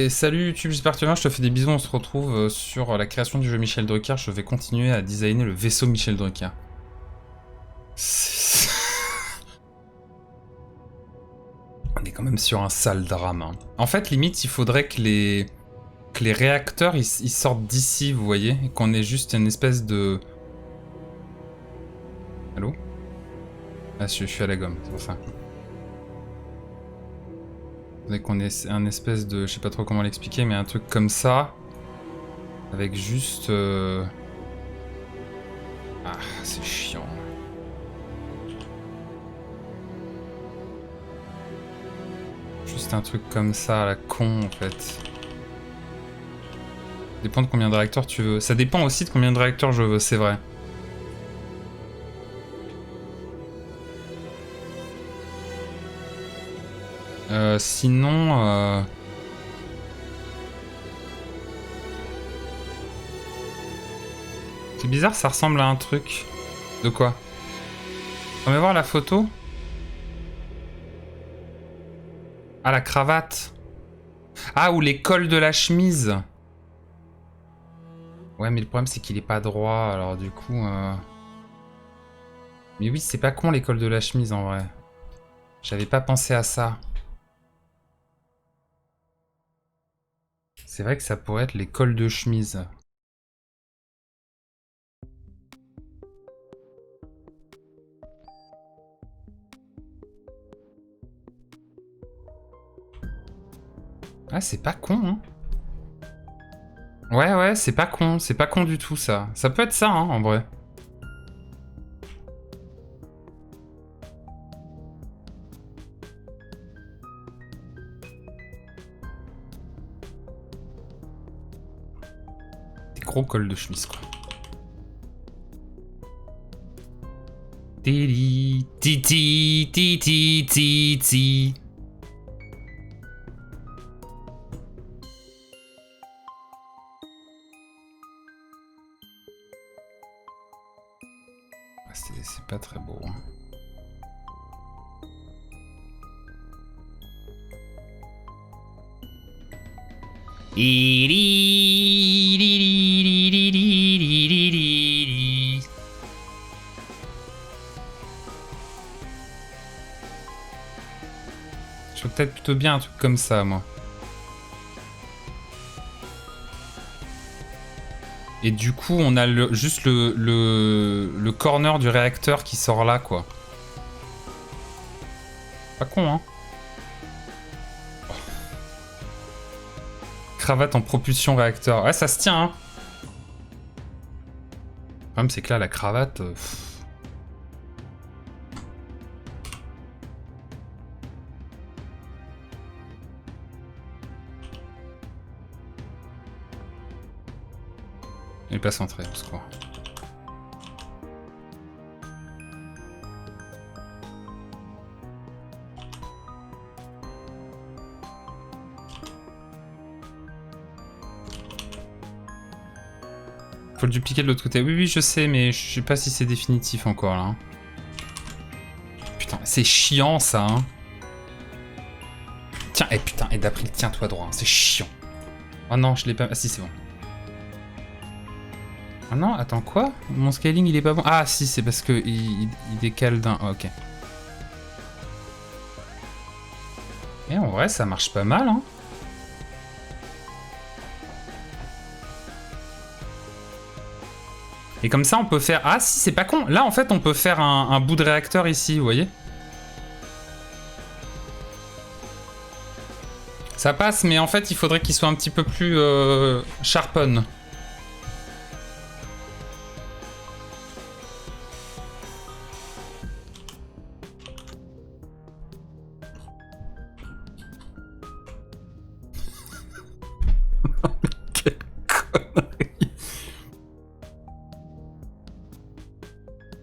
Et salut YouTube, j'espère que tu vas bien, je te fais des bisous, on se retrouve sur la création du jeu Michel Drucker. Je vais continuer à designer le vaisseau Michel Drucker. On est quand même sur un sale drame. Hein. En fait, limite, il faudrait que les réacteurs ils sortent d'ici, vous voyez, et qu'on ait juste une espèce de... Allô? Ah, je suis à la gomme, c'est pour ça. Faudrait qu'on ait un espèce de... Je sais pas trop comment l'expliquer, mais un truc comme ça. Avec juste... Ah, c'est chiant. Juste un truc comme ça à la con en fait. Ça dépend de combien de réacteurs tu veux. Ça dépend aussi de combien de réacteurs je veux, c'est vrai. Sinon... C'est bizarre, ça ressemble à un truc. De quoi? On va voir la photo. Ah, la cravate. Ah, ou les cols de la chemise. Ouais, mais le problème, c'est qu'il est pas droit, alors du coup... Mais oui, c'est pas con, les cols de la chemise, en vrai. J'avais pas pensé à ça. C'est vrai que ça pourrait être les cols de chemise. Ah, c'est pas con, hein. Ouais, c'est pas con du tout, ça. Ça peut être ça, hein, en vrai. Des gros cols de chemise, quoi. Titi, titi, titi, titi. C'est pas très beau. Hein. Je ferais peut-être plutôt bien un truc comme ça, moi. Et du coup, on a juste le corner du réacteur qui sort là, quoi. Pas con, hein. Oh. Cravate en propulsion réacteur. Ouais, ça se tient, hein. Le problème, c'est que là, la cravate... Elle est pas centrée, au secours. Faut le dupliquer de l'autre côté. Oui, je sais, mais je sais pas si c'est définitif encore, là. Putain, c'est chiant, ça, hein. Tiens, putain, et d'April, tiens-toi droit, hein, c'est chiant. Oh non, je l'ai pas... Ah si, c'est bon. Ah non, attends, quoi? Mon scaling, il est pas bon. Ah si, c'est parce que il décale d'un... Oh, ok. Et en vrai, ça marche pas mal, hein. Et comme ça, on peut faire... Ah si, c'est pas con. Là, en fait, on peut faire un bout de réacteur ici, vous voyez? Ça passe, mais en fait, il faudrait qu'il soit un petit peu plus sharpen.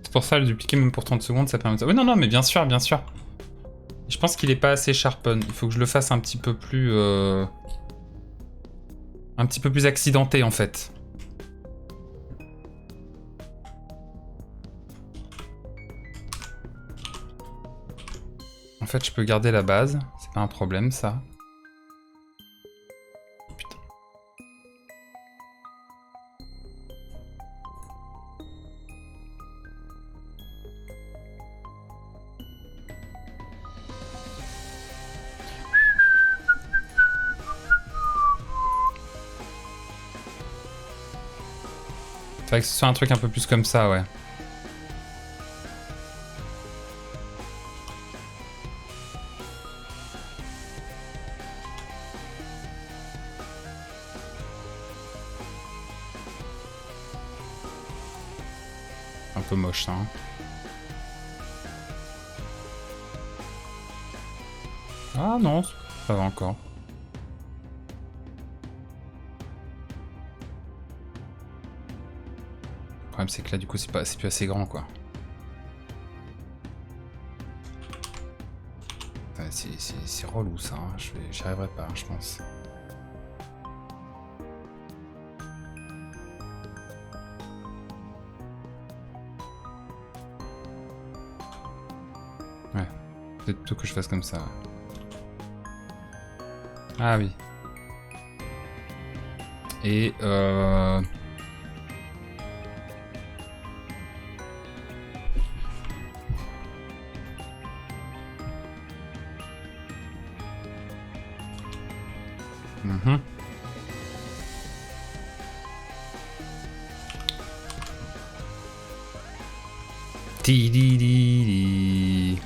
C'est pour ça, le dupliquer même pour 30 secondes, ça permet de... Oui, non, mais bien sûr, bien sûr. Je pense qu'il est pas assez sharpen. Il faut que je le fasse un petit peu plus... Un petit peu plus accidenté, en fait. En fait, je peux garder la base. C'est pas un problème, ça. Faudrait que ce soit un truc un peu plus comme ça, ouais. Un peu moche, ça. Hein. Ah non, ça va encore. Le problème, c'est que là, du coup, c'est plus assez grand, quoi. C'est relou, ça. Hein. J'y arriverai pas, je pense. Ouais. Peut-être plutôt que je fasse comme ça. Ah oui. Et Mhm. Tidididi.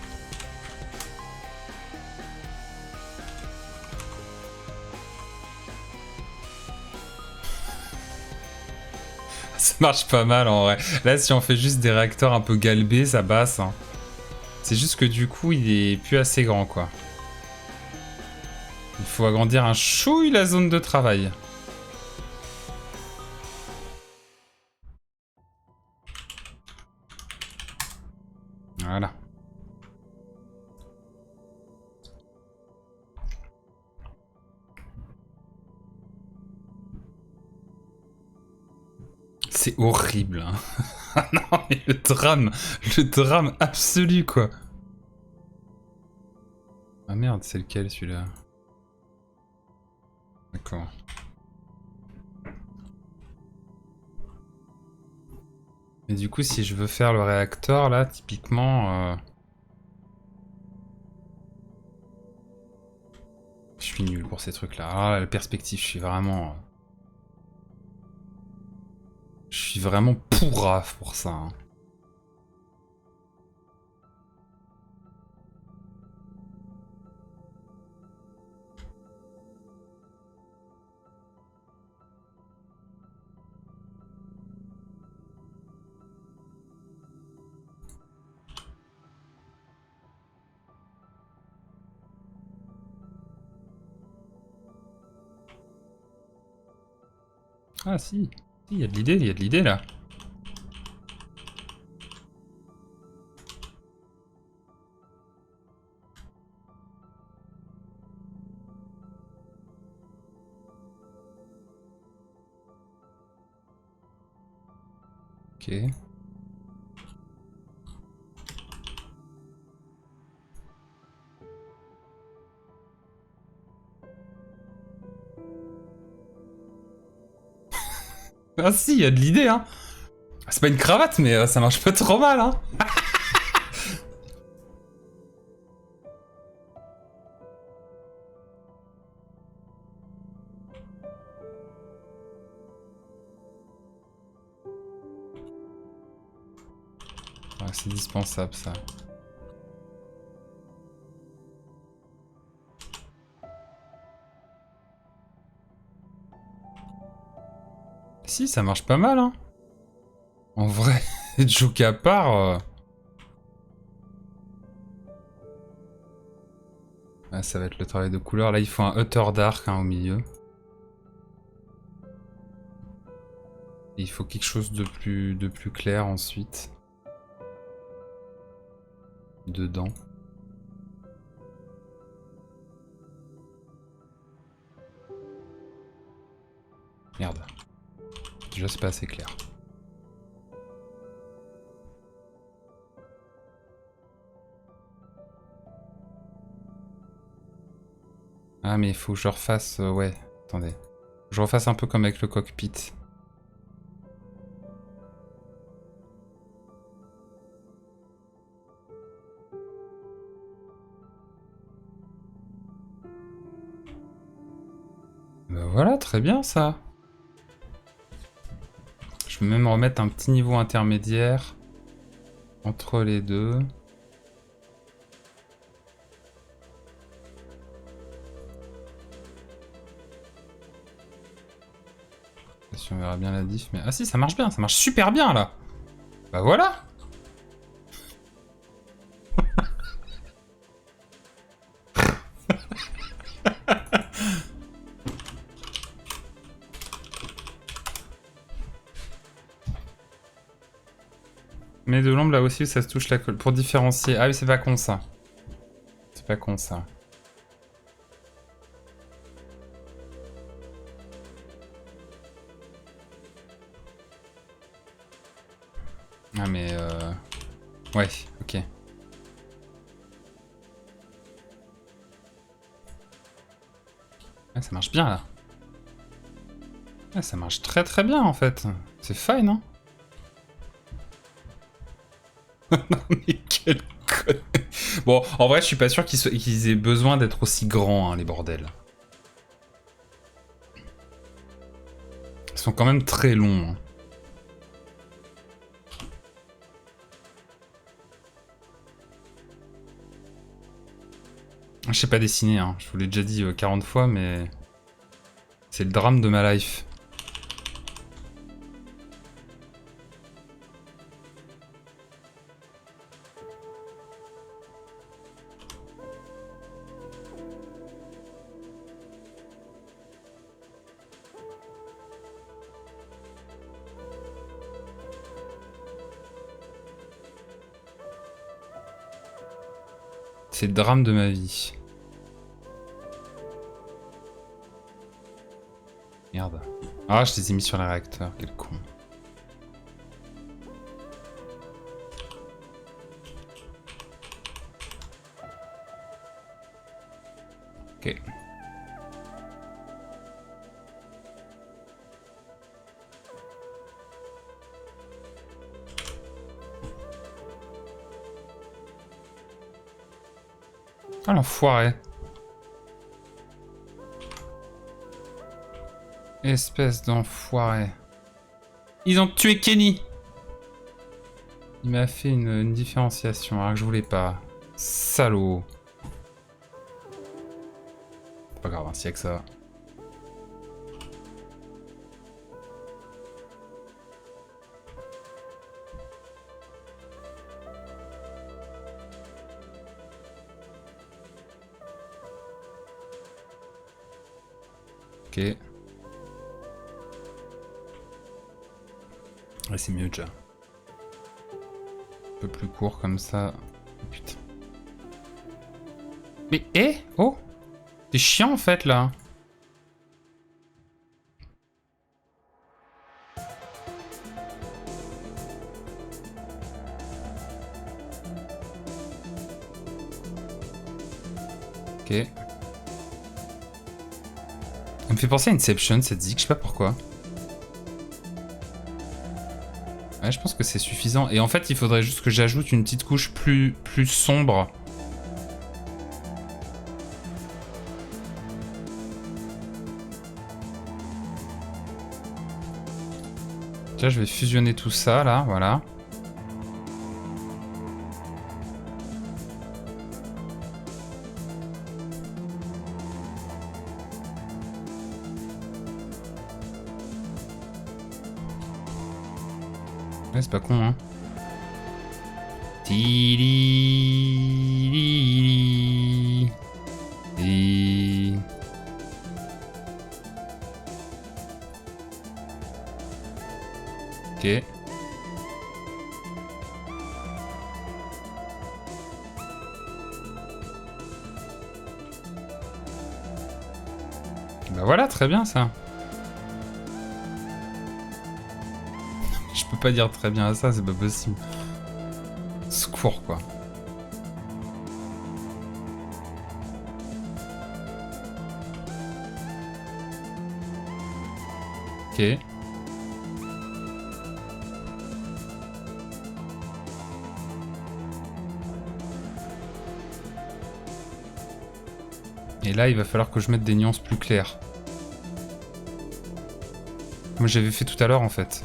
Ça marche pas mal en vrai. Là, si on fait juste des réacteurs un peu galbés, ça passe. Hein. C'est juste que du coup, il est plus assez grand, quoi. Il faut agrandir un chouille la zone de travail. Voilà. C'est horrible. Hein. Non, mais le drame absolu, quoi. Ah merde, c'est lequel celui-là? D'accord. Et du coup, si je veux faire le réacteur, là, typiquement... Je suis nul pour ces trucs-là. Ah, la perspective, je suis vraiment... Je suis vraiment pourrave pour ça. Hein. Ah si, il y a de l'idée, il y a de l'idée là. Ok. Ah si, il y a de l'idée hein. C'est pas une cravate mais ça marche pas trop mal hein. Ouais, c'est indispensable ça. Si, ça marche pas mal hein. En vrai, joke à part... Ouais, ça va être le travail de couleur. Là, il faut un Utter Dark hein, au milieu. Et il faut quelque chose de plus clair ensuite. Dedans. Merde. Déjà, c'est pas assez clair. Ah, mais il faut que je refasse... ouais, attendez. Je refasse un peu comme avec le cockpit. Ben voilà, très bien ça. Je peux même remettre un petit niveau intermédiaire entre les deux. Si on verra bien la diff, mais... Ah si, ça marche bien, ça marche super bien, là. Bah voilà. Mais de l'ombre là aussi où ça se touche la colle. Pour différencier. Ah oui, c'est pas con ça. C'est pas con ça. Ah mais ouais, ok. Ah, ça marche bien là. Ah, ça marche très très bien en fait. C'est fine, hein. Non mais quel con. Bon, en vrai, je suis pas sûr qu'ils aient besoin d'être aussi grands, hein, les bordels. Ils sont quand même très longs. Hein. Je sais pas dessiner, hein. Je vous l'ai déjà dit 40 fois, mais... C'est le drame de ma life. C'est le drame de ma vie. Merde. Ah, je les ai mis sur les réacteurs, quel con. Ok. Ah, l'enfoiré. Espèce d'enfoiré. Ils ont tué Kenny. Il m'a fait une différenciation alors que je voulais pas. Salaud. C'est pas grave, hein, s'il y a que ça. Ok. Ouais, c'est mieux déjà. Un peu plus court comme ça. Oh, putain. Mais, oh! T'es chiant en fait là. Ok. Ça me fait penser à Inception cette zik, je sais pas pourquoi. Ouais, je pense que c'est suffisant. Et en fait, il faudrait juste que j'ajoute une petite couche plus sombre. Là, je vais fusionner tout ça, là, voilà. Ouais, c'est pas con, hein. Ok. Bah voilà, très bien ça. Je peux pas dire très bien à ça, c'est pas possible. Secours quoi. Ok. Et là, il va falloir que je mette des nuances plus claires. Comme j'avais fait tout à l'heure, en fait.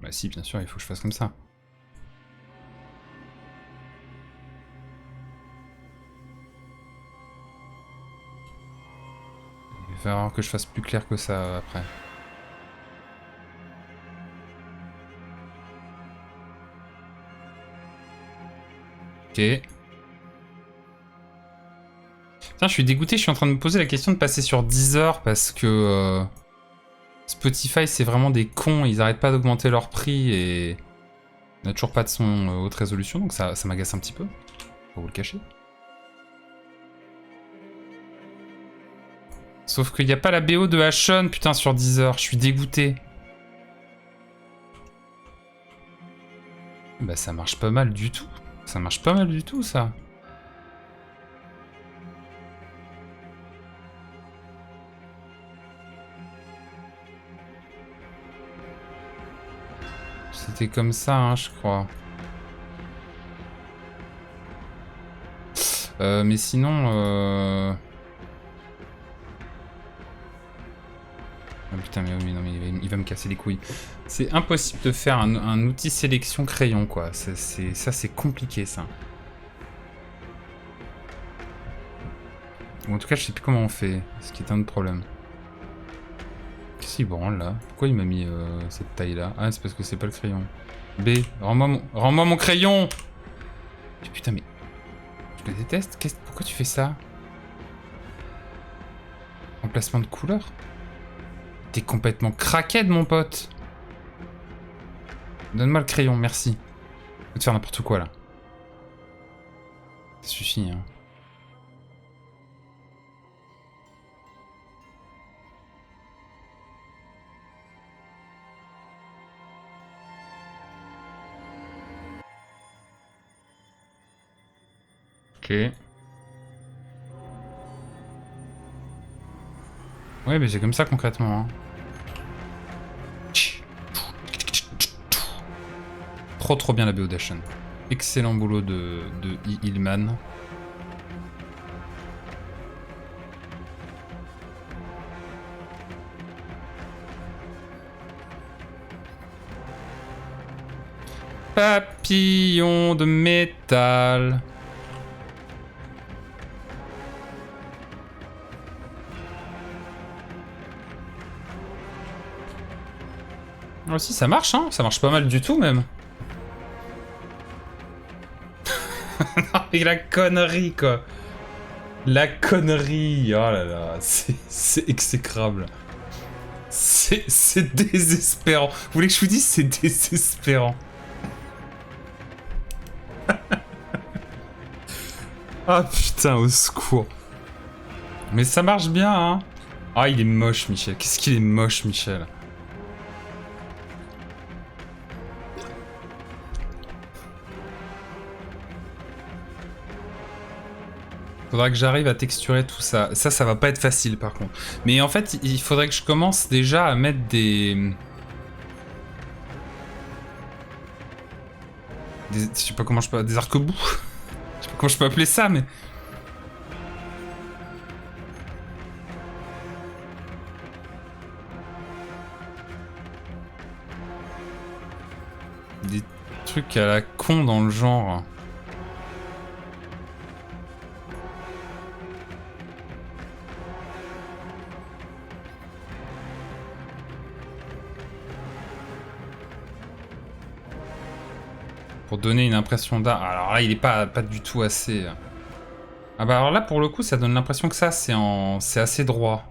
Bah si, bien sûr, il faut que je fasse comme ça. Il va falloir que je fasse plus clair que ça après. Ok. Putain, je suis dégoûté, je suis en train de me poser la question de passer sur Deezer parce que Spotify, c'est vraiment des cons, ils arrêtent pas d'augmenter leur prix et on n'a toujours pas de son haute résolution, donc ça m'agace un petit peu, pour vous le cacher. Sauf qu'il n'y a pas la BO de Ashon, putain, sur Deezer, je suis dégoûté. Bah ça marche pas mal du tout. Ça marche pas mal du tout, ça. C'était comme ça, hein, je crois. Mais sinon... Oh, putain, mais oui, non, mais il va me casser les couilles. C'est impossible de faire un outil sélection crayon, quoi. Ça, c'est compliqué, ça. Ou en tout cas, je sais plus comment on fait, ce qui est un autre problème. Qu'est-ce qu'il branle, là? Pourquoi il m'a mis cette taille-là? Ah, c'est parce que c'est pas le crayon. B, rends-moi mon crayon! Putain, mais... Je le déteste. Pourquoi tu fais ça? Emplacement de couleur? T'es complètement craquette, mon pote. Donne-moi le crayon, merci. Je vais te faire n'importe quoi, là. Ça suffit, hein. Ok. Ouais, mais c'est comme ça, concrètement, hein. Trop bien la BO d'Ashen. Excellent boulot de Hillman. Papillon de métal. Ah, aussi, ça marche, hein. Ça marche pas mal du tout, même. Avec la connerie, quoi. La connerie. Oh là là, c'est exécrable. C'est désespérant. Vous voulez que je vous dise, c'est désespérant. Ah putain, au secours. Mais ça marche bien, hein. Ah, il est moche, Michel. Qu'est-ce qu'il est moche, Michel. Faudra que j'arrive à texturer tout ça. Ça va pas être facile, par contre. Mais en fait, il faudrait que je commence déjà à mettre des... je sais pas comment je peux... Des arc-bouts. Je sais pas comment je peux appeler ça, mais... Des trucs à la con dans le genre. Pour donner une impression d'art. Alors là, il est pas du tout assez... Ah bah alors là, pour le coup, ça donne l'impression que ça, c'est assez droit.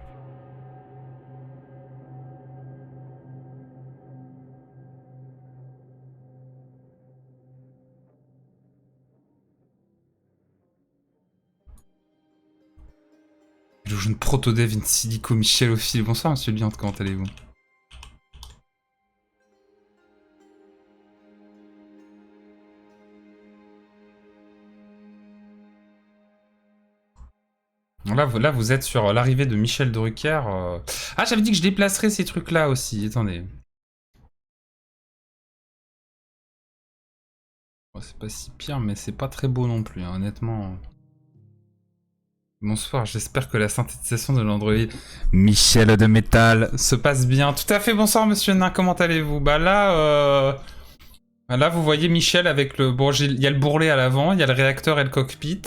Je joue une proto-dev in silico Michel au fil. Bonsoir, monsieur Biant, comment allez-vous? Là, vous êtes sur l'arrivée de Michel Drucker. Ah, j'avais dit que je déplacerais ces trucs-là aussi. Attendez. Oh, c'est pas si pire, mais c'est pas très beau non plus, hein, honnêtement. Bonsoir, j'espère que la synthétisation de l'Android Michel de métal se passe bien. Tout à fait, bonsoir monsieur Nain, comment allez-vous? Bah là, vous voyez Michel avec le... Bon, il y a le bourrelet à l'avant, il y a le réacteur et le cockpit.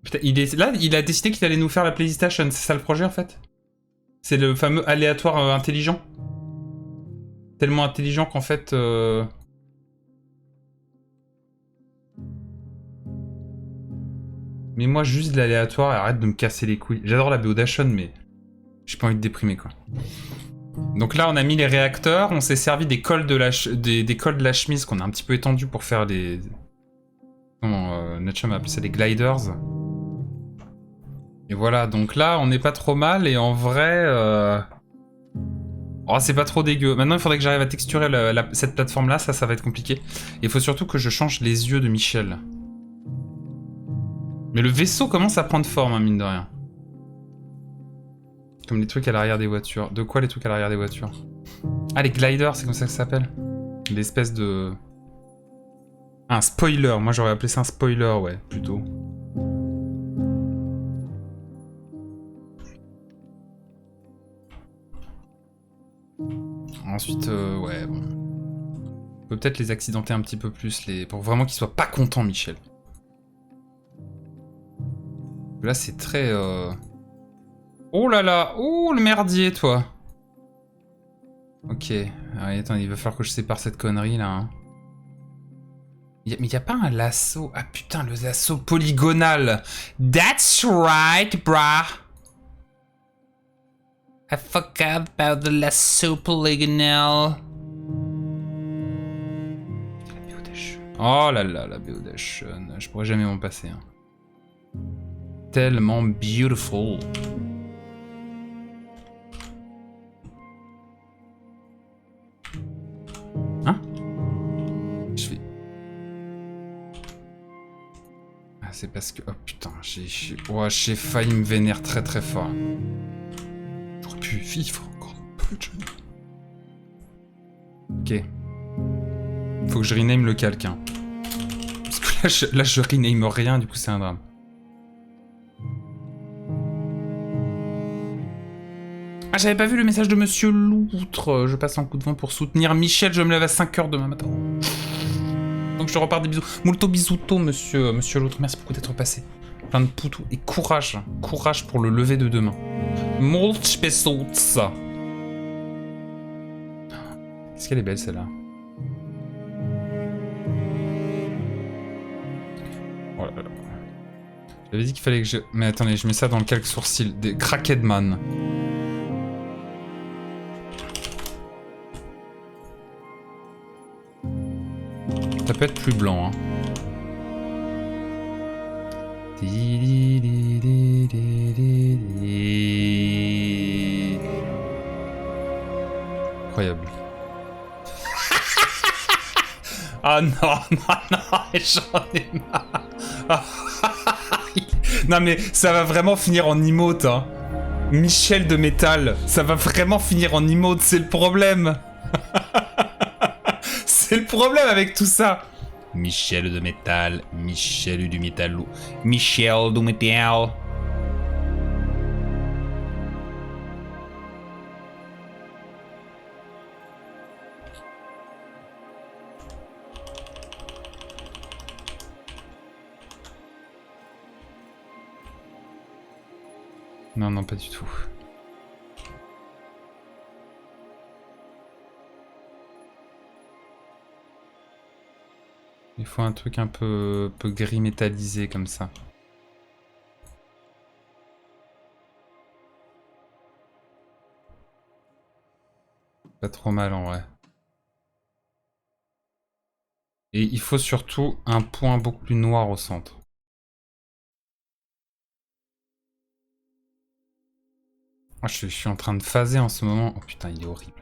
Putain, là, il a décidé qu'il allait nous faire la PlayStation, c'est ça le projet en fait? C'est le fameux aléatoire intelligent. Tellement intelligent qu'en fait... Mais moi, juste de l'aléatoire, arrête de me casser les couilles. J'adore la BO d'Ashon, mais j'ai pas envie de déprimer, quoi. Donc là, on a mis les réacteurs, on s'est servi des cols de des cols de la chemise qu'on a un petit peu étendu pour faire les... Comment Nature m'a appelé ça des gliders. Et voilà, donc là, on n'est pas trop mal, et en vrai... Oh, c'est pas trop dégueu. Maintenant, il faudrait que j'arrive à texturer cette plateforme-là, ça va être compliqué. Il faut surtout que je change les yeux de Michel. Mais le vaisseau commence à prendre forme, hein, mine de rien. Comme les trucs à l'arrière des voitures. De quoi les trucs à l'arrière des voitures? Ah, les gliders, c'est comme ça que ça s'appelle. L'espèce de... Ah, un spoiler. Moi, j'aurais appelé ça un spoiler, ouais, plutôt. Ensuite, ouais, bon. On peut peut-être les accidenter un petit peu plus, pour vraiment qu'ils soient pas contents, Michel. Là, c'est très... Oh là là! Oh, le merdier, toi! Ok. Allez, attends, il va falloir que je sépare cette connerie, là. Hein. Mais y a pas un lasso? Ah putain, le lasso polygonal! That's right, brah! I forgot about the lasso polygonal. La BO d'Ashon. Oh là là, la BO d'Ashon. Je pourrais jamais m'en passer. Hein. Tellement beautiful. Hein? Je vais... Ah, c'est parce que... Oh putain, j'ai failli me vénérer très très fort. J'aurais pu vivre encore un peu, Johnny. Ok. Faut que je rename le calque. Hein. Parce que là, je rename rien, du coup c'est un drame. Ah, j'avais pas vu le message de Monsieur Loutre. Je passe en coup de vent pour soutenir Michel. Je me lève à 5h demain matin. Donc je te repars des bisous. Molto bisuto, monsieur Loutre. Merci beaucoup d'être passé. Plein de poutous. Et courage. Courage pour le lever de demain. Molto bisuto. Est-ce qu'elle est belle, celle-là? Oh là là. J'avais dit qu'il fallait que je... Mais attendez, je mets ça dans le calque sourcil. Des Crackheadman. Ça peut être plus blanc, hein. Incroyable. Ah non, j'en ai marre. Non mais ça va vraiment finir en emote, hein. Michel de métal, ça va vraiment finir en emote, c'est le problème. C'est le problème avec tout ça. Michel de métal, Michel du métal, Michel du métal. Non, non, pas du tout. Il faut un truc un peu gris métallisé comme ça. Pas trop mal en vrai. Et il faut surtout un point beaucoup plus noir au centre. Oh, je suis en train de phaser en ce moment. Oh putain, il est horrible.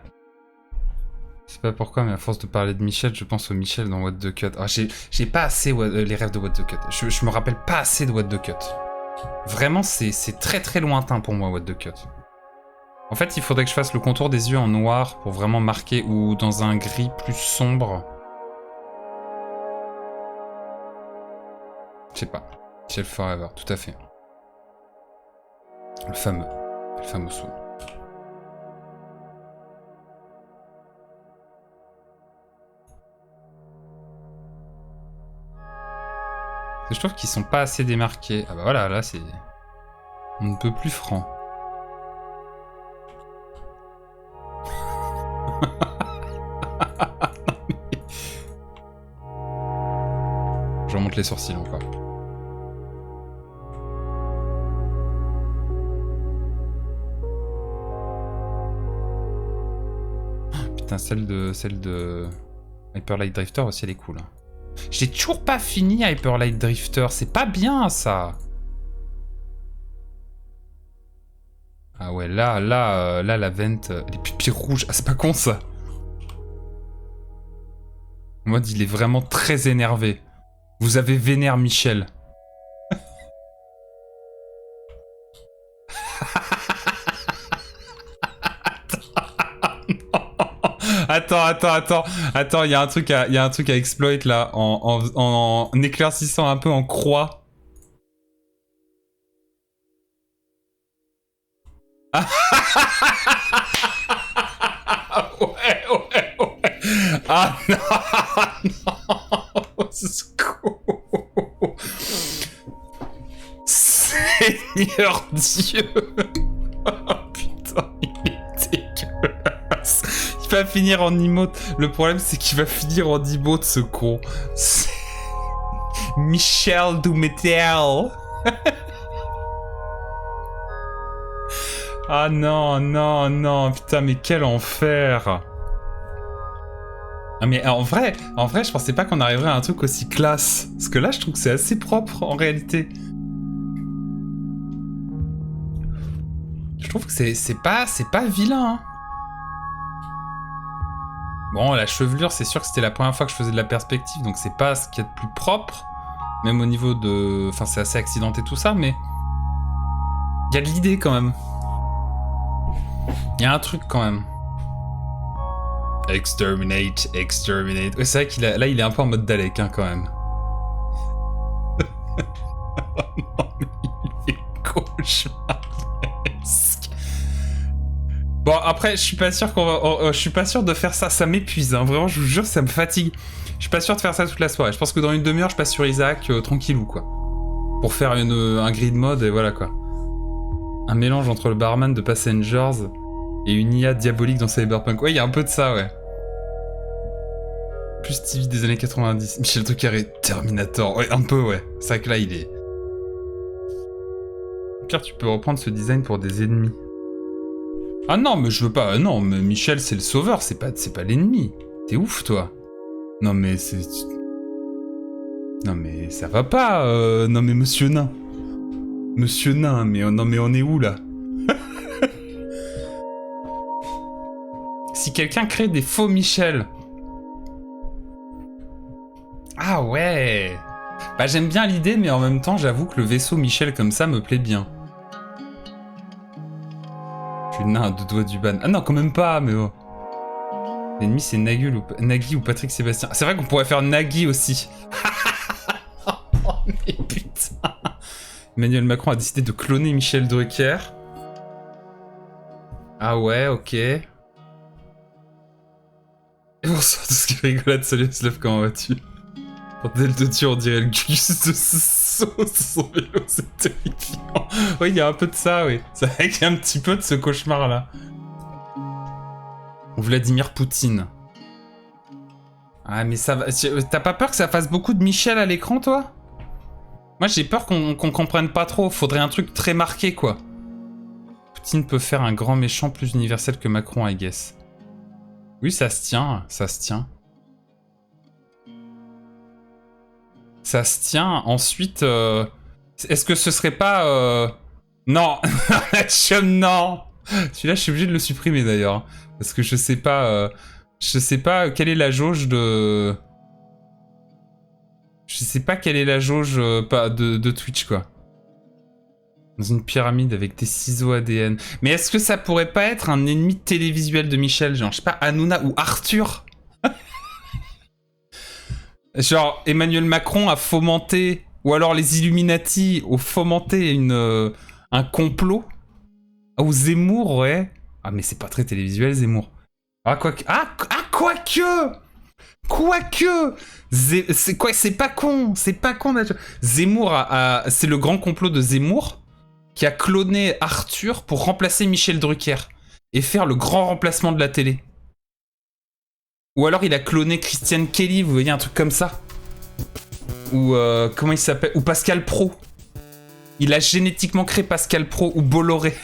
Je sais pas pourquoi, mais à force de parler de Michel, je pense au Michel dans What the Cut. Ah, j'ai pas assez les rêves de What the Cut. Je me rappelle pas assez de What the Cut. Vraiment, c'est très très lointain pour moi, What the Cut. En fait, il faudrait que je fasse le contour des yeux en noir pour vraiment marquer, ou dans un gris plus sombre. Je sais pas. Michel Forever, tout à fait. Le fameux son. Je trouve qu'ils sont pas assez démarqués. Ah bah voilà, là c'est... On ne peut plus franc. Je remonte les sourcils encore. Putain, celle de Hyper Light Drifter aussi, elle est cool. J'ai toujours pas fini Hyper Light Drifter, c'est pas bien ça. Ah ouais, là, la vente, les pupilles rouges, ah c'est pas con ça. En mode, il est vraiment très énervé. Vous avez vénère Michel. Attends, il y a un truc à exploit là, en éclaircissant un peu en croix. Ouais. Ah non, au secours. Seigneur Dieu. Oh putain, il est dégueulasse. Il va finir en emote. Le problème, c'est qu'il va finir en emote, ce con. Michel Dumétel. Ah non, putain, mais quel enfer. Ah mais en vrai, je pensais pas qu'on arriverait à un truc aussi classe. Parce que là, je trouve que c'est assez propre, en réalité. Je trouve que c'est pas vilain, hein. Bon, la chevelure, c'est sûr que c'était la première fois que je faisais de la perspective, donc c'est pas ce qu'il y a de plus propre. Même au niveau de... Enfin, c'est assez accidenté tout ça, mais... Il y a de l'idée, quand même. Il y a un truc, quand même. Exterminate. Ouais, c'est vrai qu'il a... Là, il est un peu en mode Dalek, hein, quand même. Non, mais il est cauchemaresque. Bon, après, je suis pas sûr je suis pas sûr de faire ça. Ça m'épuise, hein. Vraiment, je vous jure, ça me fatigue. Je suis pas sûr de faire ça toute la soirée. Je pense que dans une demi-heure, je passe sur Isaac, tranquillou, quoi. Pour faire un grid mode, et voilà, quoi. Un mélange entre le barman de Passengers et une IA diabolique dans Cyberpunk. Ouais, il y a un peu de ça, ouais. Plus Stevie des années 90. Michel Drucker, Terminator. Ouais, un peu, ouais. C'est vrai que là, il est... Pierre, tu peux reprendre ce design pour des ennemis. Ah non, mais je veux pas... Non, mais Michel, c'est le sauveur, c'est pas l'ennemi. T'es ouf, toi. Non, mais c'est... Non, mais ça va pas, Non, mais Monsieur Nain. Monsieur Nain, non, mais on est où, là? Si quelqu'un crée des faux Michel... Ah ouais. Bah j'aime bien l'idée, mais en même temps, j'avoue que le vaisseau Michel comme ça me plaît bien. Je suis nain à deux doigts du ban. Ah non, quand même pas, mais oh. L'ennemi, c'est Nagui ou Patrick Sébastien. C'est vrai qu'on pourrait faire Nagui aussi. Oh, mais putain. Emmanuel Macron a décidé de cloner Michel Drucker. Ah ouais, ok. Et bonsoir, tout ce qui rigolade, salut Slef, comment vas-tu? Bordel de Dieu, on dirait le Gus de sauce son vélo, c'est terrifiant. Oui, il y a un peu de ça, oui. C'est vrai qu'il y a un petit peu de ce cauchemar-là. Vladimir Poutine. Ah, mais ça va... T'as pas peur que ça fasse beaucoup de Michel à l'écran, toi? Moi, j'ai peur qu'on comprenne pas trop. Faudrait un truc très marqué, quoi. Poutine peut faire un grand méchant plus universel que Macron, I guess. Oui, ça se tient, ça se tient. Ça se tient. Ensuite, est-ce que ce serait pas... Non. Non. Celui-là, je suis obligé de le supprimer, d'ailleurs. Parce que je sais pas... Je sais pas quelle est la jauge de... Je sais pas quelle est la jauge de Twitch, quoi. Dans une pyramide avec des ciseaux ADN. Mais est-ce que ça pourrait pas être un ennemi télévisuel de Michel? Genre, je sais pas, Hanouna ou Arthur? Genre, Emmanuel Macron a fomenté, ou alors les Illuminati ont fomenté un complot Ah, ou Zemmour, ouais. Ah, mais c'est pas très télévisuel, Zemmour. Ah, quoique... quoique. Quoique. C'est quoi? C'est pas con. C'est pas con. Zemmour c'est le grand complot de Zemmour qui a cloné Arthur pour remplacer Michel Drucker et faire le grand remplacement de la télé. Ou alors il a cloné Christiane Kelly, vous voyez, un truc comme ça. Ou comment il s'appelle? Ou Pascal Pro. Il a génétiquement créé Pascal Pro ou Bolloré.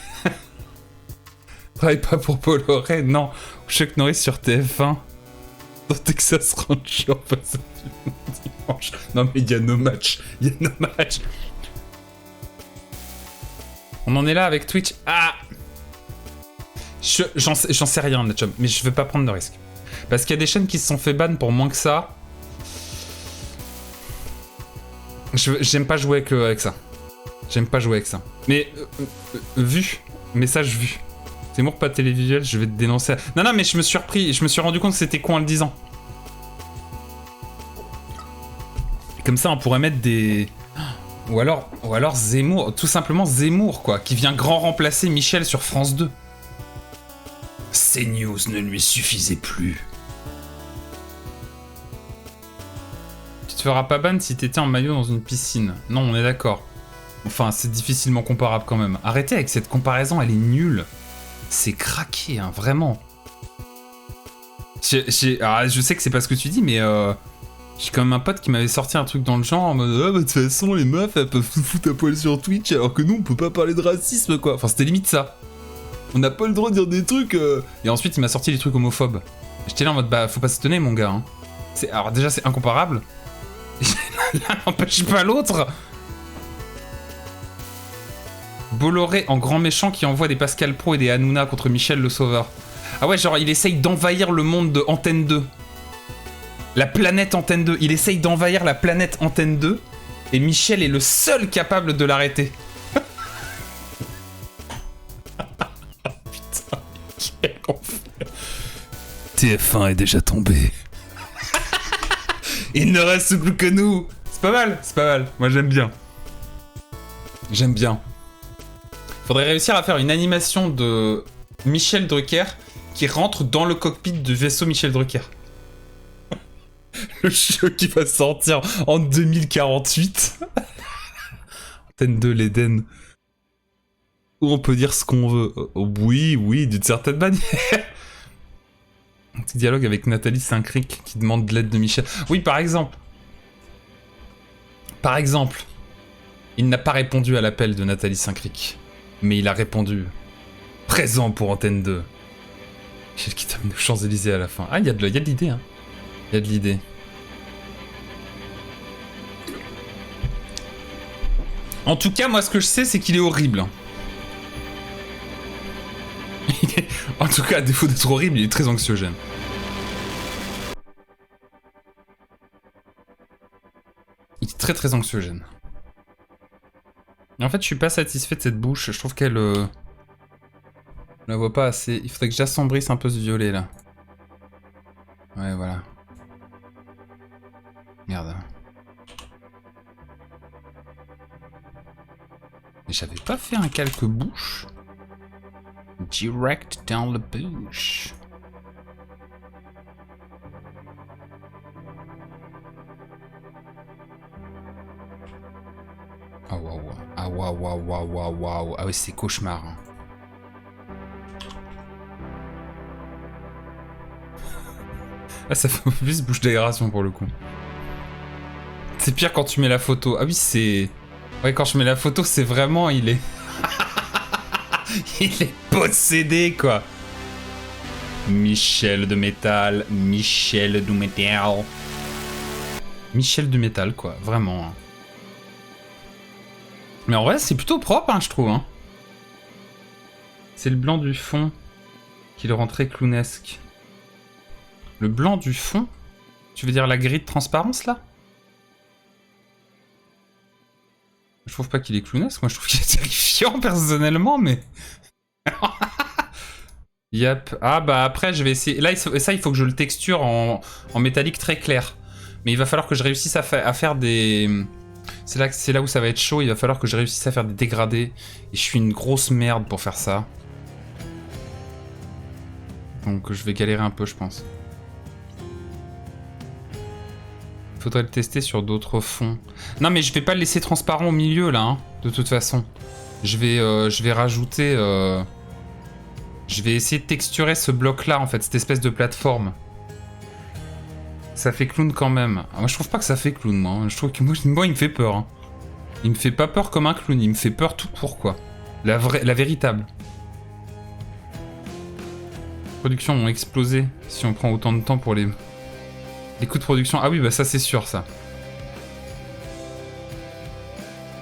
Travaille pas pour Bolloré, non. Chuck Norris sur TF1. Dans Texas Ranger, pas ça dimanche. Non mais il y a no match. Il y a no match. On en est là avec Twitch. Ah, j'en sais rien, Natchum, mais je veux pas prendre de risque. Parce qu'il y a des chaînes qui se sont fait ban pour moins que ça. J'aime pas jouer avec ça. J'aime pas jouer avec ça. Mais vu, message vu. Zemmour pas télévisuel, je vais te dénoncer. Non, mais je me suis rendu compte que c'était con en le disant. Comme ça, on pourrait mettre des... Ou alors Zemmour, tout simplement Zemmour, quoi, qui vient grand remplacer Michel sur France 2. CNews ne lui suffisait plus. Tu te feras pas ban si t'étais en maillot dans une piscine. Non, on est d'accord. Enfin, c'est difficilement comparable quand même. Arrêtez avec cette comparaison, elle est nulle. C'est craqué, hein, vraiment. Je sais que c'est pas ce que tu dis, mais j'ai quand même un pote qui m'avait sorti un truc dans le genre en mode ah, bah, de toute façon, les meufs elles peuvent se foutre à poil sur Twitch alors que nous on peut pas parler de racisme, quoi. Enfin, c'était limite ça. On n'a pas le droit de dire des trucs. Et ensuite, il m'a sorti des trucs homophobes. J'étais là en mode bah, faut pas s'étonner, mon gars. Hein. Alors, déjà, c'est incomparable. L'un n'empêche pas l'autre. Bolloré en grand méchant qui envoie des Pascal Pro et des Hanouna contre Michel le Sauveur. Ah ouais, genre il essaye d'envahir le monde de Antenne 2. La planète Antenne 2. Il essaye d'envahir la planète Antenne 2 et Michel est le seul capable de l'arrêter. Putain, quel enfer. TF1 est déjà tombé. Il ne reste plus que nous. C'est pas mal, c'est pas mal. Moi j'aime bien. J'aime bien. Faudrait réussir à faire une animation de Michel Drucker qui rentre dans le cockpit du vaisseau Michel Drucker. Le jeu qui va sortir en 2048. Antenne 2, l'Éden. Où on peut dire ce qu'on veut. Oui, d'une certaine manière. Un petit dialogue avec Nathalie Saint-Cric qui demande de l'aide de Michel. Oui, par exemple. Par exemple. Il n'a pas répondu à l'appel de Nathalie Saint-Cric. Mais il a répondu. Présent pour Antenne 2. Michel qui termine aux Champs-Élysées à la fin. Ah, il y a de l'idée, hein. Il y a de l'idée. En tout cas, moi, ce que je sais, c'est qu'il est horrible. En tout cas, à défaut d'être horrible, il est très anxiogène. Il est très très anxiogène. Et en fait, je suis pas satisfait de cette bouche. Je trouve qu'elle... Je la vois pas assez. Il faudrait que j'assombrisse un peu ce violet, là. Ouais, voilà. Merde. Mais j'avais pas fait un calque bouche. Direct dans la bouche. Ah waouh. Ah waouh. Ah ouais, c'est cauchemar. Hein. Ah, ça fait plus bouche d'aération pour le coup. C'est pire quand tu mets la photo. Ah oui, c'est... Ouais, quand je mets la photo, c'est vraiment... Il est... Il est possédé, quoi. Michel de métal. Michel du métal. Michel du métal, quoi. Vraiment. Mais en vrai, c'est plutôt propre, hein, je trouve. Hein. C'est le blanc du fond qui le rend très clownesque. Le blanc du fond? Tu veux dire la grille de transparence, là? Je trouve pas qu'il est clownesque, moi je trouve qu'il est terrifiant, personnellement, mais... Yep. Ah bah après, je vais essayer... Là, ça, il faut que je le texture en métallique très clair. Mais il va falloir que je réussisse à faire des... C'est là où ça va être chaud, il va falloir que je réussisse à faire des dégradés. Et je suis une grosse merde pour faire ça. Donc je vais galérer un peu, je pense. Faudrait le tester sur d'autres fonds. Non mais je vais pas le laisser transparent au milieu là, hein, de toute façon. Je vais rajouter... Je vais essayer de texturer ce bloc là en fait, cette espèce de plateforme. Ça fait clown quand même. Moi je trouve pas que ça fait clown moi. Je trouve que moi il me fait peur. Hein. Il me fait pas peur comme un clown, il me fait peur tout court quoi. La véritable. Les productions ont explosé si on prend autant de temps pour les coûts de production. Ah oui bah ça c'est sûr ça.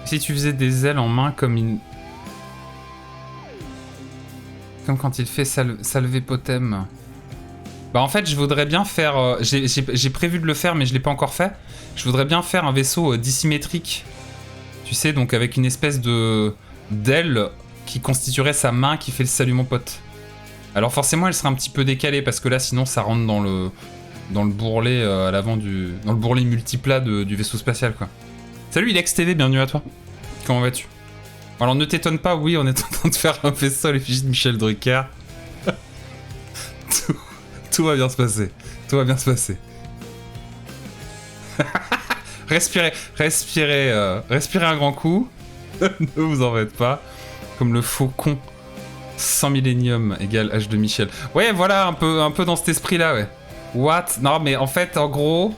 Si tu faisais des ailes en main comme quand il fait Salvepotem. Bah en fait je voudrais bien faire... j'ai prévu de le faire mais je l'ai pas encore fait. Je voudrais bien faire un vaisseau dissymétrique. Tu sais, donc avec une espèce d'aile qui constituerait sa main qui fait le salut mon pote. Alors forcément elle serait un petit peu décalée parce que là sinon ça rentre dans le bourrelet à l'avant dans le bourrelet multiplat du vaisseau spatial quoi. Salut Ilex TV, bienvenue à toi. Comment vas-tu? Alors ne t'étonne pas, oui on est en train de faire un vaisseau à l'effigie de Michel Drucker. Tout va bien se passer. Tout va bien se passer. Respirez un grand coup. Ne vous en faites pas. Comme le faucon. 100 millénium égale H de Michel. Ouais, voilà, un peu dans cet esprit-là, ouais. What? Non, mais en fait, en gros,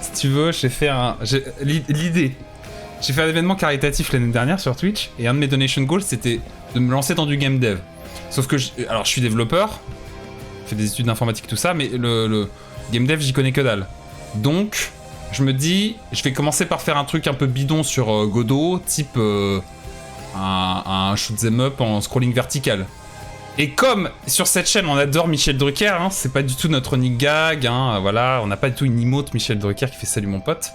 si tu veux, l'idée. J'ai fait un événement caritatif l'année dernière sur Twitch, et un de mes donation goals, c'était de me lancer dans du game dev. Sauf que, alors, je suis développeur, je fais des études d'informatique, tout ça, mais le game dev, j'y connais que dalle. Donc... je me dis, je vais commencer par faire un truc un peu bidon sur Godot, type un shoot'em up en scrolling vertical. Et comme sur cette chaîne on adore Michel Drucker, hein, c'est pas du tout notre running gag, hein, voilà, on n'a pas du tout une emote Michel Drucker qui fait salut mon pote.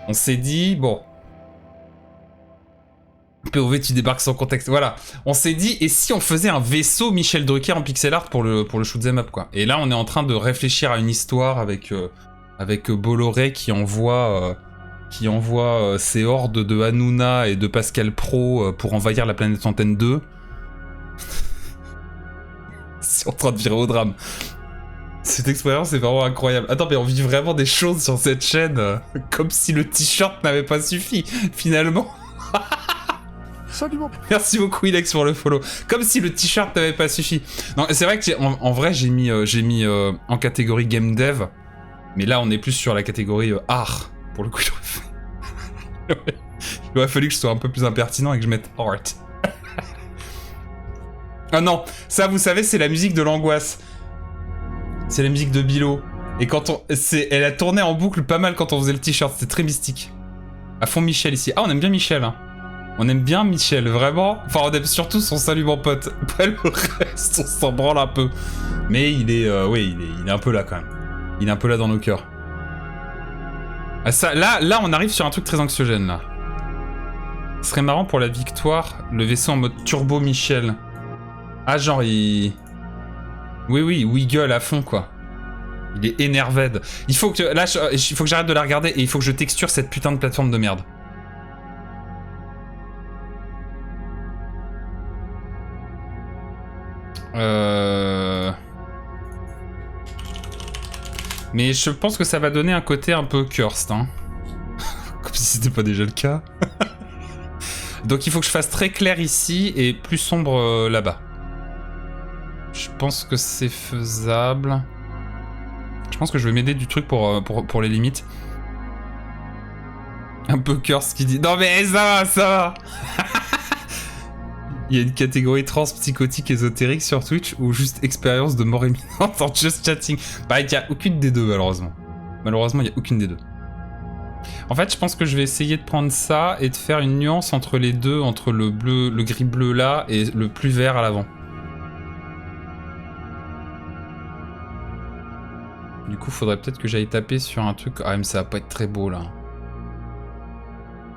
On s'est dit, bon... POV tu débarques sans contexte, voilà. On s'est dit, et si on faisait un vaisseau Michel Drucker en pixel art pour le shoot'em up quoi. Et là on est en train de réfléchir à une histoire avec Bolloré qui envoie ses hordes de Hanouna et de Pascal Pro pour envahir la planète Antenne 2. C'est en train de virer au drame. Cette expérience est vraiment incroyable. Attends, mais on vit vraiment des choses sur cette chaîne comme si le t-shirt n'avait pas suffi, finalement. Salut mon... Merci beaucoup Ilex pour le follow. Comme si le t-shirt n'avait pas suffi. Non, c'est vrai que en vrai j'ai mis en catégorie game dev. Mais là, on est plus sur la catégorie art. Pour le coup, il aurait fallu que je sois un peu plus impertinent et que je mette art. Ah non, ça, vous savez, c'est la musique de l'angoisse. C'est la musique de Bilo. Et quand elle a tourné en boucle pas mal quand on faisait le t-shirt. C'était très mystique. À fond Michel ici. Ah, on aime bien Michel, hein. On aime bien Michel, vraiment. Enfin, on aime surtout son salut mon pote. Après le reste, on s'en branle un peu. Mais il est, oui, il est un peu là quand même. Il est un peu là dans nos cœurs. Ah, ça, là, on arrive sur un truc très anxiogène, là. Ce serait marrant pour la victoire, le vaisseau en mode turbo Michel. Ah, genre, il gueule à fond, quoi. Il est énervé. Il faut que... Là, il faut que j'arrête de la regarder et il faut que je texture cette putain de plateforme de merde. Mais je pense que ça va donner un côté un peu cursed, hein. Comme si c'était pas déjà le cas. Donc il faut que je fasse très clair ici et plus sombre là-bas. Je pense que c'est faisable. Je pense que je vais m'aider du truc pour les limites. Un peu cursed qui dit... Non mais ça va. Il y a une catégorie trans psychotique ésotérique sur Twitch ou juste expérience de mort imminente en just chatting. Bah, il n'y a aucune des deux, malheureusement. Malheureusement, il n'y a aucune des deux. En fait, je pense que je vais essayer de prendre ça et de faire une nuance entre les deux, entre le bleu, le gris bleu là et le plus vert à l'avant. Du coup, faudrait peut-être que j'aille taper sur un truc... Ah, mais ça va pas être très beau, là.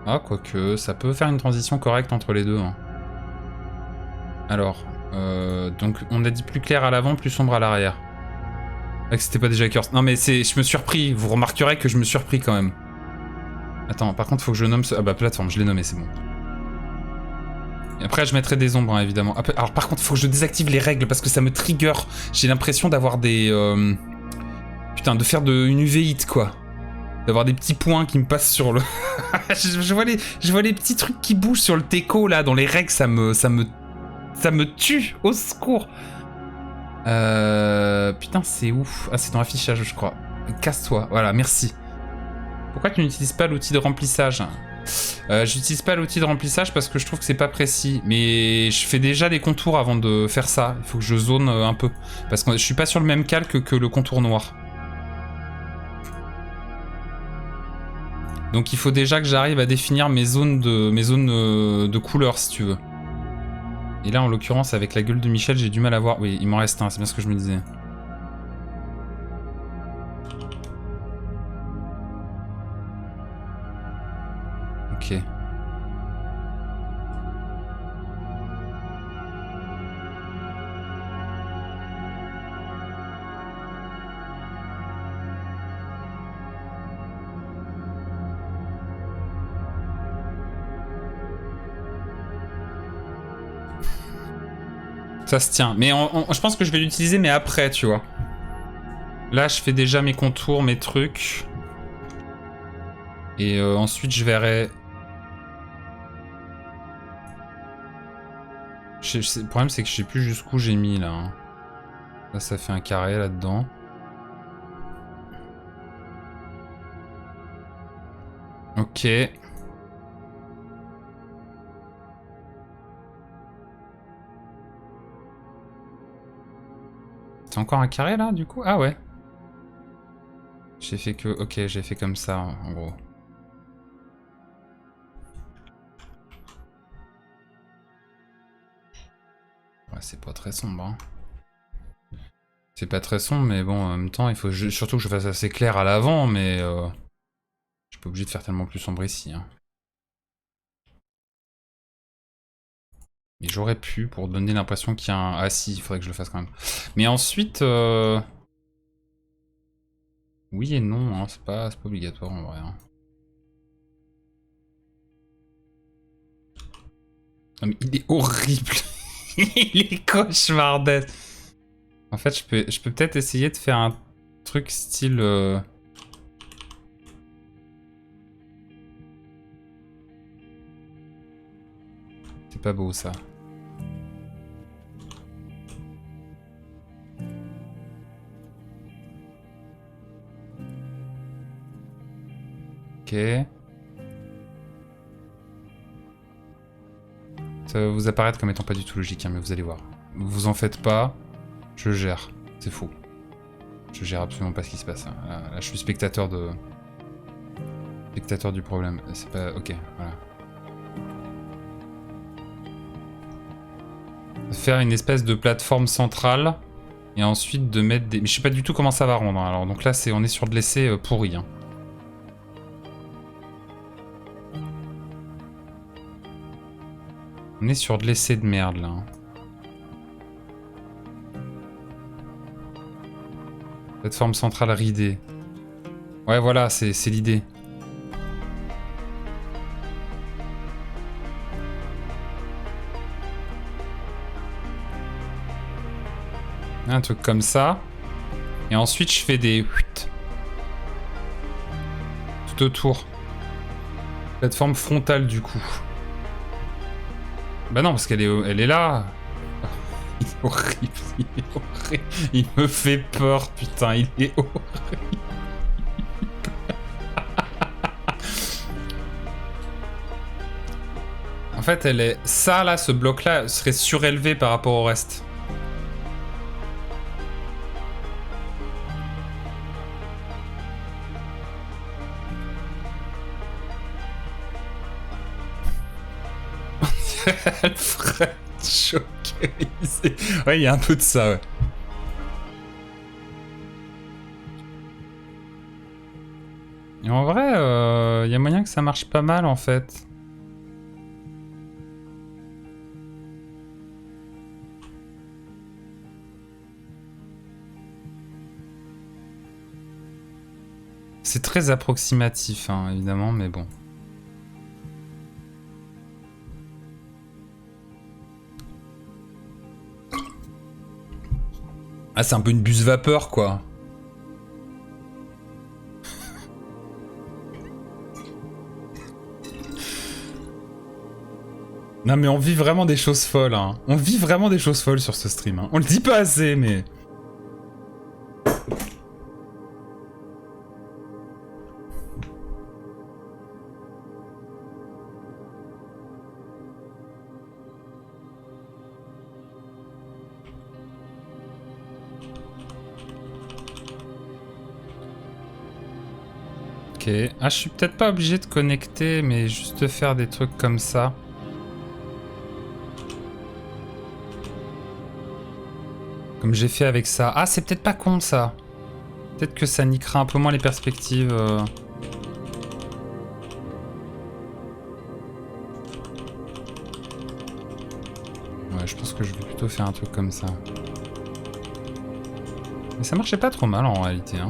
Ah, quoique, ça peut faire une transition correcte entre les deux, hein. Alors, donc on a dit plus clair à l'avant, plus sombre à l'arrière. Ah, que c'était pas déjà curse. Non mais je me suis repris, vous remarquerez que je me suis repris quand même. Attends, par contre faut que je nomme ce... Ah bah plateforme, je l'ai nommé, c'est bon. Et après, je mettrai des ombres, hein, évidemment. Alors, par contre, il faut que je désactive les règles parce que ça me trigger. J'ai l'impression d'avoir des... Putain, de faire une UV hit, quoi. D'avoir des petits points qui me passent sur le... je vois les petits trucs qui bougent sur le teco, là, dans les règles, ça me tue, au secours. Putain, c'est ouf. Ah, c'est dans l'affichage, je crois. Casse-toi, voilà, merci. Pourquoi tu n'utilises pas l'outil de remplissage? J'utilise pas l'outil de remplissage parce que je trouve que c'est pas précis. Mais je fais déjà des contours avant de faire ça. Il faut que je zone un peu. Parce que je suis pas sur le même calque que le contour noir. Donc il faut déjà que j'arrive à définir mes zones de couleur, si tu veux. Et là, en l'occurrence, avec la gueule de Michel, j'ai du mal à voir. Oui, il m'en reste un, c'est bien ce que je me disais. Ok. Ça se tient. Mais je pense que je vais l'utiliser, mais après, tu vois. Là, je fais déjà mes contours, mes trucs. Et ensuite, je verrai... Le problème, c'est que je sais plus jusqu'où j'ai mis, là. Hein. Là, ça fait un carré, là-dedans. Ok. C'est encore un carré, là, du coup? Ah ouais. J'ai fait que... Ok, j'ai fait comme ça, en gros. Ouais, c'est pas très sombre, hein. C'est pas très sombre, mais bon, en même temps, il faut surtout que je fasse assez clair à l'avant, mais... Je suis pas obligé de faire tellement plus sombre ici, hein. Mais j'aurais pu, pour donner l'impression qu'il y a un... Ah si, il faudrait que je le fasse quand même. Mais ensuite... Oui et non, hein, c'est pas obligatoire en vrai. Hein. Non mais il est horrible. Il est cauchemardesque. En fait, je peux peut-être essayer de faire un truc style... C'est pas beau ça. Ok. Ça va vous apparaître comme étant pas du tout logique, hein, mais vous allez voir. Vous en faites pas, je gère. C'est faux. Je gère absolument pas ce qui se passe. Hein. Là, je suis spectateur de... Spectateur du problème. C'est pas... Ok, voilà. Faire une espèce de plateforme centrale et ensuite de mettre des... Mais je sais pas du tout comment ça va rendre. Hein. Alors donc là, on est sur de l'essai pourri. Hein. On est sur de l'essai de merde là. Hein. Plateforme centrale ridée. Ouais, voilà, c'est l'idée. Un truc comme ça. Et ensuite, je fais des... Tout autour. Plateforme frontale, du coup. Bah non, parce qu'elle est là. Il est horrible, il est horrible. Il me fait peur, putain, il est horrible. En fait, elle est... Ça, là, ce bloc-là, serait surélevé par rapport au reste. Alfred choqué. Ouais, il y a un peu de ça, ouais. Et en vrai, y a moyen que ça marche pas mal, en fait. C'est très approximatif, hein, évidemment, mais bon. Ah, c'est un peu une buse vapeur, quoi. Non, mais on vit vraiment des choses folles, hein. On vit vraiment des choses folles sur ce stream, hein. On le dit pas assez, mais... Ok. Ah, je suis peut-être pas obligé de connecter, mais juste faire des trucs comme ça. Comme j'ai fait avec ça. Ah, c'est peut-être pas con, ça. Peut-être que ça niquera un peu moins les perspectives. Ouais, je pense que je vais plutôt faire un truc comme ça. Mais ça marchait pas trop mal, en réalité, hein.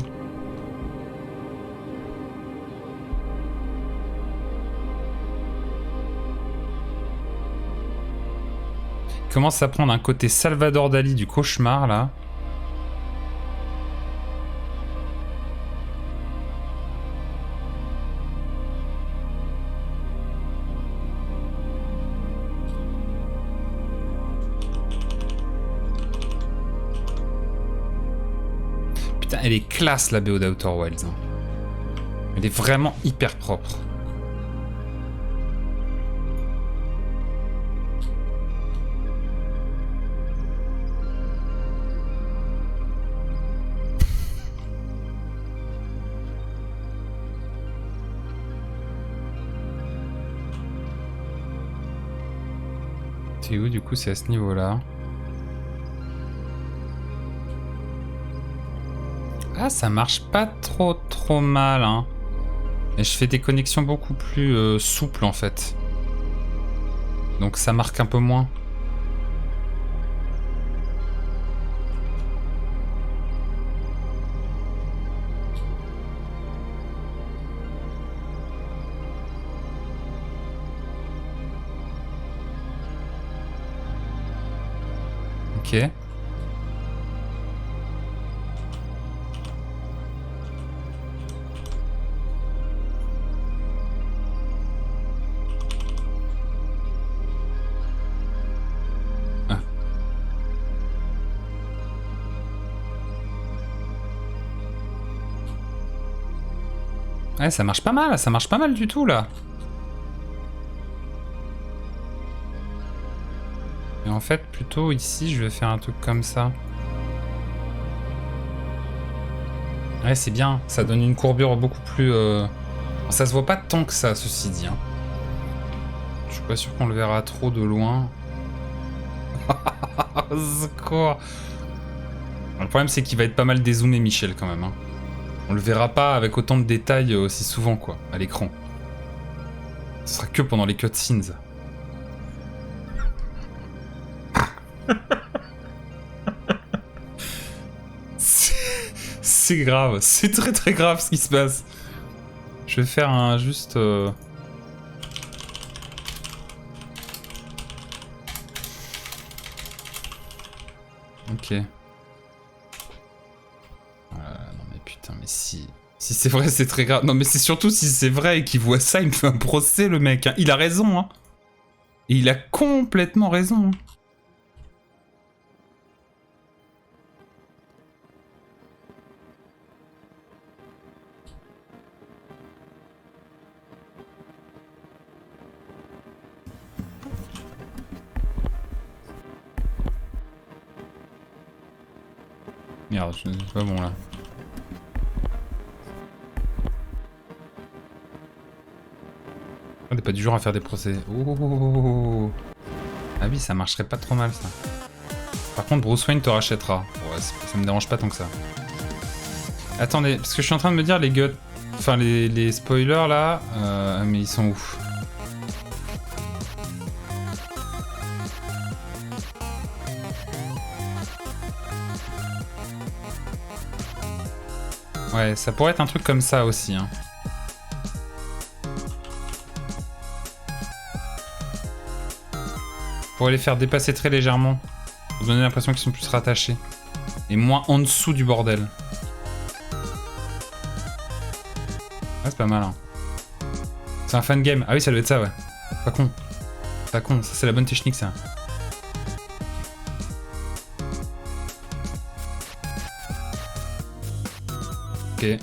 Il commence à prendre un côté Salvador Dali du cauchemar, là. Putain, elle est classe, la BO d'Outer Wilds. Hein. Elle est vraiment hyper propre. C'est où, du coup, c'est à ce niveau-là. Ah, ça marche pas trop mal, hein. Et je fais des connexions beaucoup plus souples, en fait. Donc ça marque un peu moins. Ok. Ah. Ouais, ça marche pas mal, ça marche pas mal du tout, là. Et en fait, plutôt ici, je vais faire un truc comme ça. Ouais, c'est bien. Ça donne une courbure beaucoup plus... Ça se voit pas tant que ça, ceci dit. Hein. Je suis pas sûr qu'on le verra trop de loin. Secours. Le problème, c'est qu'il va être pas mal dézoomé, Michel, quand même. Hein. On le verra pas avec autant de détails aussi souvent, quoi, à l'écran. Ce sera que pendant les cutscenes. C'est grave, c'est très grave ce qui se passe. Je vais faire un juste... Ok. Non mais putain, mais si... Si c'est vrai, c'est très grave. Non mais c'est surtout si c'est vrai et qu'il voit ça, il me fait un procès, le mec. Hein. Il a raison, hein. Et il a complètement raison. Hein. Merde, c'est pas bon là. On n'est pas du genre à faire des procès. Oh. Ah oui, ça marcherait pas trop mal ça. Par contre, Bruce Wayne te rachètera. Ouais, ça me dérange pas tant que ça. Attendez, parce que je suis en train de me dire les guts... Enfin, les spoilers là... mais ils sont où? Ouais, ça pourrait être un truc comme ça aussi. Hein. Pour les faire dépasser très légèrement. Pour donner l'impression qu'ils sont plus rattachés. Et moins en dessous du bordel. Ah, c'est pas mal, hein. C'est un fan game. Ah oui, ça doit être ça, ouais. Pas con. Pas con, ça c'est la bonne technique, ça. Ok.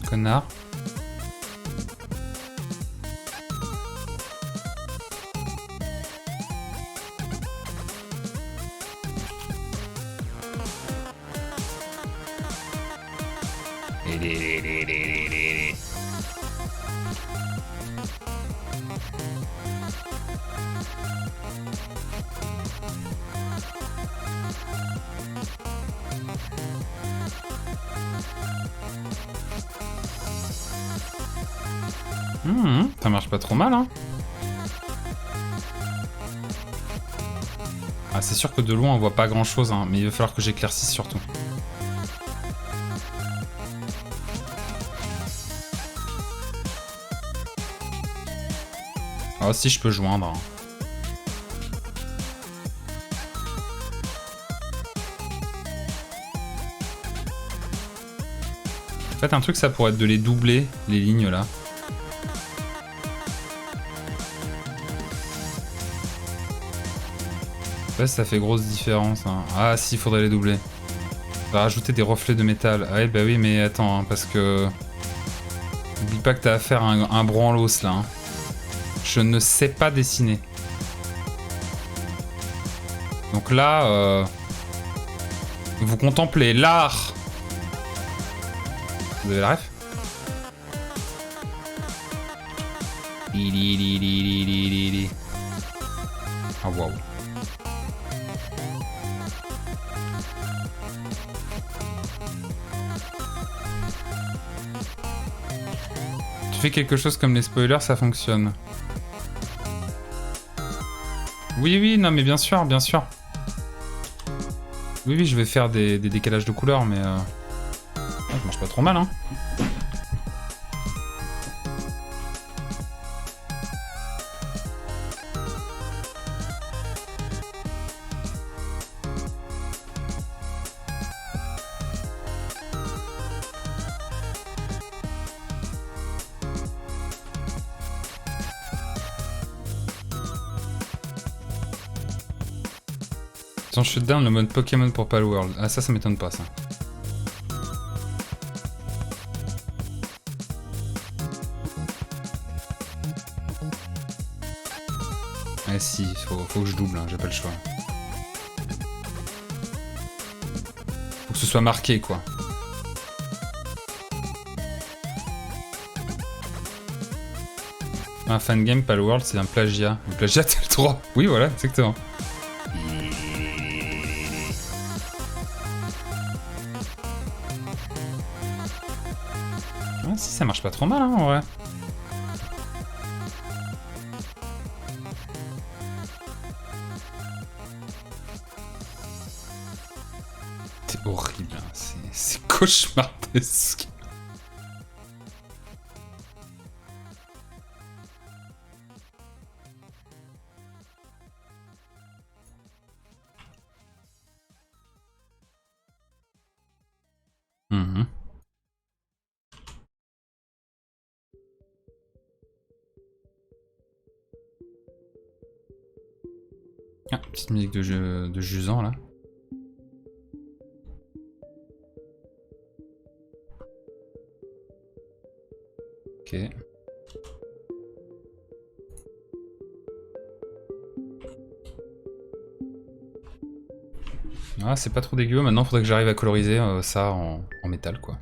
Connard. Ça marche pas trop mal, hein. Ah, c'est sûr que de loin on voit pas grand chose, hein, mais il va falloir que j'éclaircisse surtout. Ah, si je peux joindre. Hein. En fait, un truc, ça pourrait être de les doubler, les lignes là. Je sais pas si ça fait grosse différence. Hein. Ah, si, il faudrait les doubler. On va rajouter des reflets de métal. Ah, ouais, bah oui, mais attends, hein, parce que. N'oublie pas que t'as affaire à un branlos là. Hein. Je ne sais pas dessiner. Donc là, vous contemplez l'art. Vous avez la ref? Ah, waouh. Tu fais quelque chose comme les spoilers, ça fonctionne. Oui, oui, non, mais bien sûr, bien sûr. Oui, oui, je vais faire des décalages de couleurs, mais... ça marche pas trop mal, hein. Shutdown, le mode Pokémon pour Palworld. Ah, ça m'étonne pas, ça. Ah si, faut que je double, hein, j'ai pas le choix. Faut que ce soit marqué, quoi. Un fangame, Palworld, c'est un plagiat. Un plagiat, t'as le droit. Oui, voilà, exactement. Ah, si, ça marche pas trop mal, hein, en vrai. C'est horrible, hein. C'est cauchemardesque. Ah, petite musique de jusant là. Ok. Ah, c'est pas trop dégueu. Maintenant, faudrait que j'arrive à coloriser ça en métal, quoi.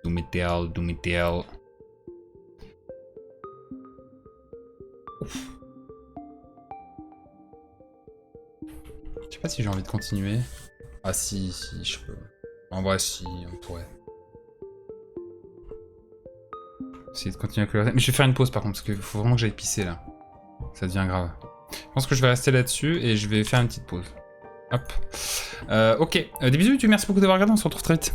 Du métal, du métal. Je sais pas si j'ai envie de continuer. Ah si, je peux. En vrai, si, on pourrait. Essayer de continuer à coloriser. Mais je vais faire une pause par contre, parce qu'il faut vraiment que j'aille pisser là. Ça devient grave. Je pense que je vais rester là-dessus et je vais faire une petite pause. Hop. Ok. Des bisous YouTube, merci beaucoup d'avoir regardé, on se retrouve très vite.